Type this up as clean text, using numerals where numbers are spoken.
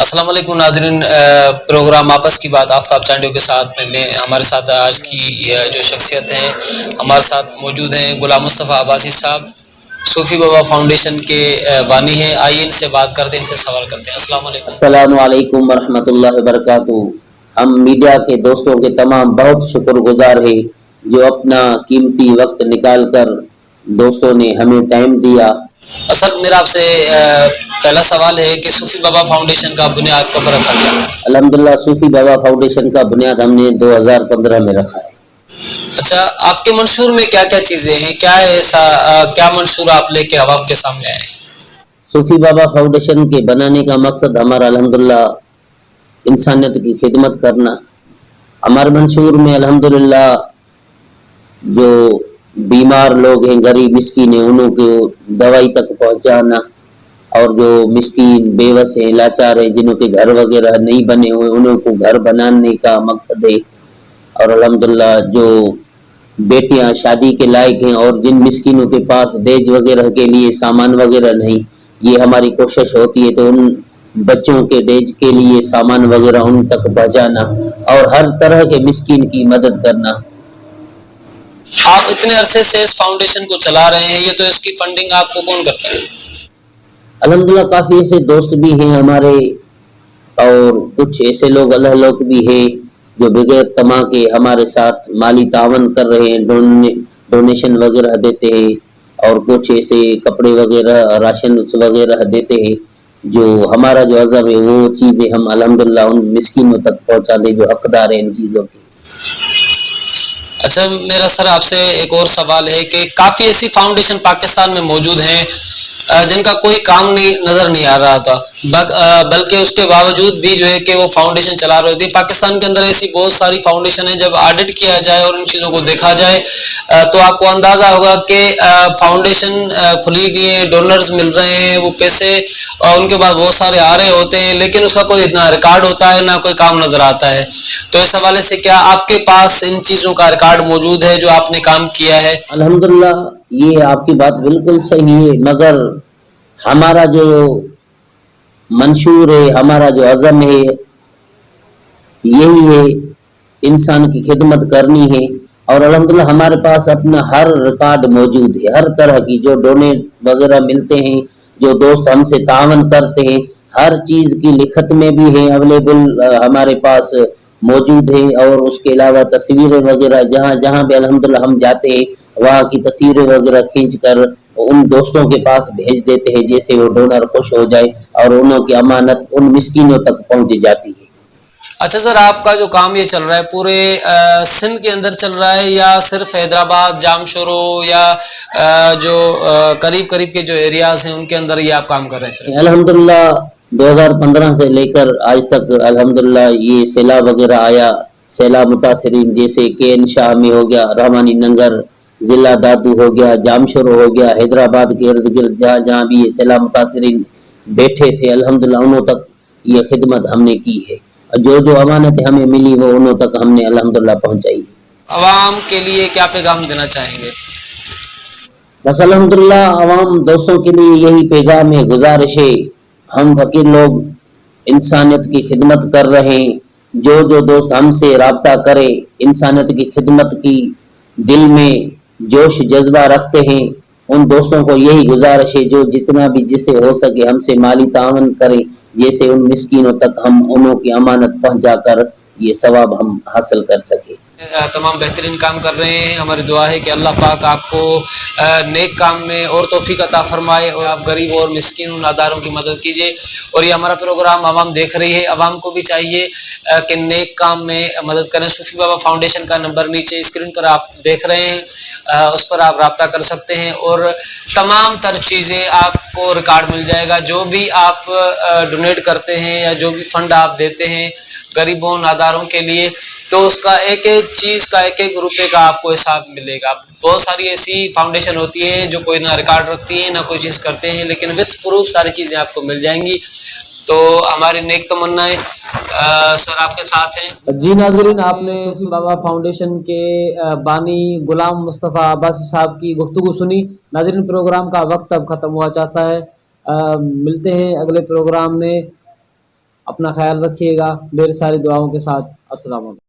السلام علیکم ناظرین، پروگرام آپس کی بات آفتاب چانڈیو کے ساتھ میں ہمارے ساتھ آج کی جو شخصیت ہیں ہمارے ساتھ موجود ہیں غلام مصطفیٰ عباسی صاحب، صوفی بابا فاؤنڈیشن کے بانی ہیں۔ آئیے ان سے بات کرتے ہیں، ان سے سوال کرتے ہیں۔ السلام علیکم۔ السلام علیکم ورحمۃ اللہ وبرکاتہ۔ ہم میڈیا کے دوستوں کے تمام بہت شکر گزار ہیں جو اپنا قیمتی وقت نکال کر دوستوں نے ہمیں ٹائم دیا۔ اصل میرا آپ سے پہلا سوال ہے کہ صوفی بابا فاؤنڈیشن کا بنیاد کب رکھا گیا؟ الحمدللہ صوفی بابا فاؤنڈیشن کا بنیاد ہم نے 2015 میں رکھا ہے۔ اچھا، آپ کے منشور میں کیا کیا چیزیں ہیں؟ کیا ہے ایسا کیا منشور آپ لے کے عوام کے سامنے آئے ہیں؟ صوفی بابا فاؤنڈیشن کے بنانے کا مقصد ہمارا الحمدللہ انسانیت کی خدمت کرنا۔ ہمارے منشور میں الحمدللہ جو بیمار لوگ ہیں، غریب مسکین ہیں، انہوں کو دوائی تک پہنچانا، اور جو مسکین بیوس ہیں، لاچار ہیں، جنہوں کے گھر وغیرہ نہیں بنے ہوئے انہوں کو گھر بنانے کا مقصد ہے۔ اور الحمدللہ جو بیٹیاں شادی کے لائق ہیں اور جن مسکینوں کے پاس دیج وغیرہ کے لیے سامان وغیرہ نہیں، یہ ہماری کوشش ہوتی ہے تو ان بچوں کے دیج کے لیے سامان وغیرہ ان تک پہنچانا اور ہر طرح کے مسکین کی مدد کرنا۔ آپ اتنے عرصے سے اس فاؤنڈیشن کو چلا رہے ہیں، یہ تو اس کی فنڈنگ آپ کو کون کرتا ہے؟ الحمدللہ کافی ایسے دوست بھی ہیں ہمارے، اور کچھ ایسے لوگ اللہ لوگ بھی ہیں جو بغیر تما کے ہمارے ساتھ مالی تعاون کر رہے ہیں، ڈونیشن وغیرہ دیتے ہیں، اور کچھ ایسے کپڑے وغیرہ راشن وغیرہ دیتے ہیں۔ جو ہمارا جو عزم ہے وہ چیزیں ہم الحمدللہ ان مسکینوں تک پہنچا دیں جو حقدار ہیں ان چیزوں کی۔ اچھا، میرا سر آپ سے ایک اور سوال ہے کہ کافی ایسی فاؤنڈیشن پاکستان میں موجود ہیں جن کا کوئی کام نظر نہیں آ رہا تھا، بلکہ اس کے باوجود بھی جو ہے کہ وہ فاؤنڈیشن چلا رہے تھے۔ پاکستان کے اندر ایسی بہت ساری فاؤنڈیشن ہیں، جب آڈٹ کیا جائے اور ان چیزوں کو دیکھا جائے تو آپ کو اندازہ ہوگا کہ فاؤنڈیشن کھلی ہوئی ہے، ڈونرز مل رہے ہیں، وہ پیسے اور ان کے بعد بہت سارے آ رہے ہوتے ہیں، لیکن اس کا کوئی اتنا ریکارڈ ہوتا ہے نہ کوئی کام نظر آتا ہے۔ تو اس حوالے سے کیا آپ کے پاس ان چیزوں کا ریکارڈ موجود ہے جو آپ نے کام کیا ہے؟ الحمدللہ یہ آپ کی بات بالکل صحیح ہے، مگر ہمارا جو منشور ہے، ہمارا جو عزم ہے یہی ہے انسان کی خدمت کرنی ہے، اور الحمدللہ ہمارے پاس اپنا ہر ریکارڈ موجود ہے، ہر طرح کی جو ڈونیٹ وغیرہ ملتے ہیں، جو دوست ہم سے تعاون کرتے ہیں، ہر چیز کی لکھت میں بھی ہے اویلیبل ہمارے پاس موجود ہے، اور اس کے علاوہ تصویریں وغیرہ جہاں جہاں بھی الحمدللہ ہم جاتے ہیں وہاں کی تصویریں وغیرہ کھینچ کر ان دوستوں کے پاس بھیج دیتے ہیں، جیسے وہ ڈونر خوش ہو جائے اور انہوں کی امانت ان مسکینوں تک پہنچ جاتی ہے۔ اچھا سر، آپ کا جو کام یہ چل رہا ہے پورے سندھ کے اندر چل رہا ہے یا صرف حیدرآباد، جام شورو یا جو قریب قریب کے جو ایریاز ہیں ان کے اندر یہ آپ کام کر رہے ہیں سر؟ الحمدللہ 2015 سے لے کر آج تک الحمدللہ یہ سیلاب وغیرہ آیا، سیلاب متاثرین جیسے کے این شاہ میں ہو گیا، رحمانی ننگر، ضلع دادو ہو گیا، جام شورو ہو گیا، حیدرآباد کے ارد گرد جہاں جہاں بھی یہ سیلاب متاثرین بیٹھے تھے الحمدللہ انہوں تک یہ خدمت ہم نے کی ہے، جو جو امانتیں ہمیں ملی وہ انہوں تک ہم نے الحمدللہ پہنچائی۔ عوام کے لیے کیا پیغام دینا چاہیں گے؟ بس الحمدللہ عوام دوستوں کے لیے یہی پیغام ہے، گزارش ہے، ہم فقیر لوگ انسانیت کی خدمت کر رہے ہیں، جو جو دوست ہم سے رابطہ کرے انسانیت کی خدمت کی دل میں جوش جذبہ رکھتے ہیں، ان دوستوں کو یہی گزارش ہے جو جتنا بھی جسے ہو سکے ہم سے مالی تعاون کریں، جیسے ان مسکینوں تک ہم انہوں کی امانت پہنچا کر یہ ثواب ہم حاصل کر سکیں۔ تمام بہترین کام کر رہے ہیں، ہماری دعا ہے کہ اللہ پاک آپ کو نیک کام میں اور توفیق عطا فرمائے اور آپ غریب اور مسکین ناداروں کی مدد کیجیے۔ اور یہ ہمارا پروگرام عوام دیکھ رہی ہے، عوام کو بھی چاہیے کہ نیک کام میں مدد کریں۔ صوفی بابا فاؤنڈیشن کا نمبر نیچے اسکرین پر آپ دیکھ رہے ہیں، اس پر آپ رابطہ کر سکتے ہیں اور تمام تر چیزیں آپ کو ریکارڈ مل جائے گا۔ جو بھی آپ ڈونیٹ کرتے ہیں یا جو بھی فنڈ آپ دیتے ہیں غریبوں ناداروں کے لیے، تو اس کا ایک ایک چیز کا ایک ایک روپے کا آپ کو حساب ملے گا۔ بہت ساری ایسی فاؤنڈیشن ہوتی ہیں جو کوئی نہ ریکارڈ رکھتی ہیں نہ کوئی چیز کرتے ہیں، لیکن وتھ پروف ساری چیزیں آپ کو مل جائیں گی۔ تو ہماری نیک تمنائیں سر آپ کے ساتھ ہیں۔ جی ناظرین، آپ نے صوفی بابا فاؤنڈیشن کے بانی غلام مصطفیٰ عباسی صاحب کی گفتگو سنی۔ ناظرین، پروگرام کا وقت اب ختم ہوا چاہتا ہے، ملتے ہیں اگلے پروگرام میں۔ اپنا خیال رکھیے گا ڈھیر ساری دعاؤں کے ساتھ. السلام علیکم.